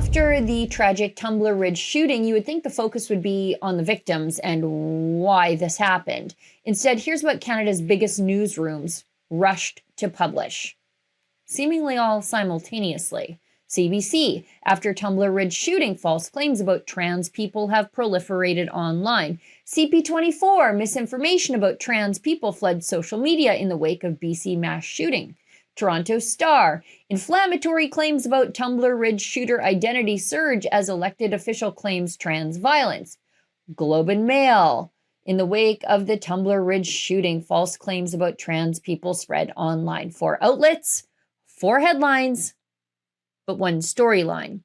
After the tragic Tumbler Ridge shooting, you would think the focus would be on the victims and why this happened. Instead, here's what Canada's biggest newsrooms rushed to publish, seemingly all simultaneously. CBC, after Tumbler Ridge shooting, false claims about trans people have proliferated online. CP24, misinformation about trans people flood social media in the wake of BC mass shooting. Toronto Star, inflammatory claims about Tumbler Ridge shooter identity surge as elected official claims trans violence. Globe and Mail, in the wake of the Tumbler Ridge shooting, false claims about trans people spread online. 4 outlets, 4 headlines, but 1 storyline.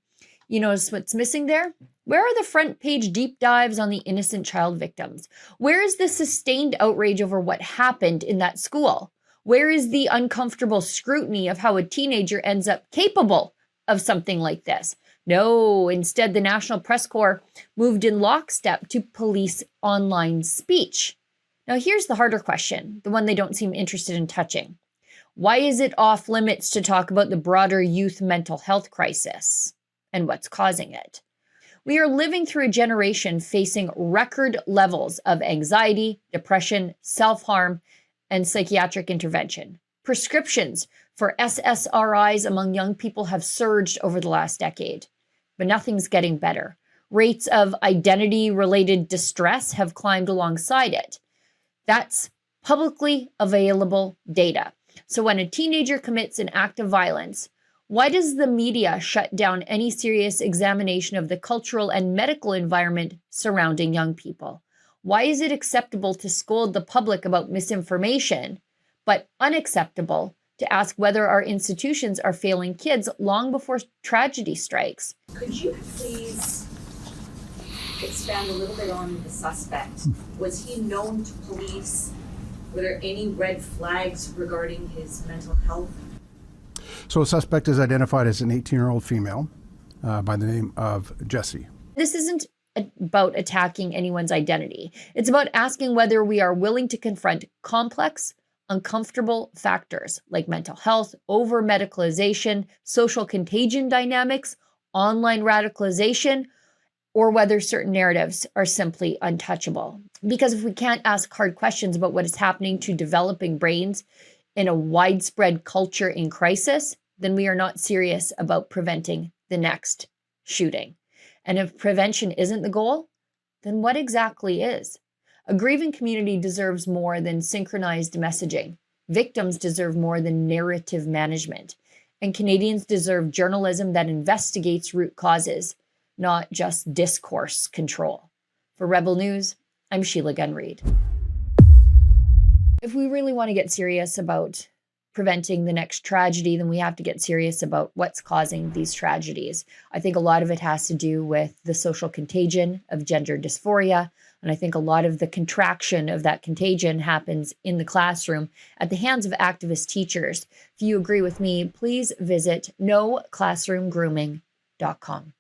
You notice what's missing there? Where are the front page deep dives on the innocent child victims? Where is the sustained outrage over what happened in that school? Where is the uncomfortable scrutiny of how a teenager ends up capable of something like this? No, instead, the National Press Corps moved in lockstep to police online speech. Now, here's the harder question, the one they don't seem interested in touching. Why is it off limits to talk about the broader youth mental health crisis and what's causing it? We are living through a generation facing record levels of anxiety, depression, self-harm, and psychiatric intervention. Prescriptions for SSRIs among young people have surged over the last decade, but nothing's getting better. Rates of identity-related distress have climbed alongside it. That's publicly available data. So when a teenager commits an act of violence, why does the media shut down any serious examination of the cultural and medical environment surrounding young people? Why is it acceptable to scold the public about misinformation, but unacceptable to ask whether our institutions are failing kids long before tragedy strikes? Could you please expand a little bit on the suspect? Was he known to police? Were there any red flags regarding his mental health? So a suspect is identified as an 18-year-old female by the name of Jessie. This isn't about attacking anyone's identity. It's about asking whether we are willing to confront complex, uncomfortable factors like mental health, over-medicalization, social contagion dynamics, online radicalization, or whether certain narratives are simply untouchable. Because if we can't ask hard questions about what is happening to developing brains in a widespread culture in crisis, then we are not serious about preventing the next shooting. And if prevention isn't the goal, then what exactly is? A grieving community deserves more than synchronized messaging. Victims deserve more than narrative management. And Canadians deserve journalism that investigates root causes, not just discourse control. For Rebel News, I'm Sheila Gunn-Reid. If we really want to get serious about preventing the next tragedy, then we have to get serious about what's causing these tragedies. I think a lot of it has to do with the social contagion of gender dysphoria. And I think a lot of the contraction of that contagion happens in the classroom at the hands of activist teachers. If you agree with me, please visit noclassroomgrooming.com.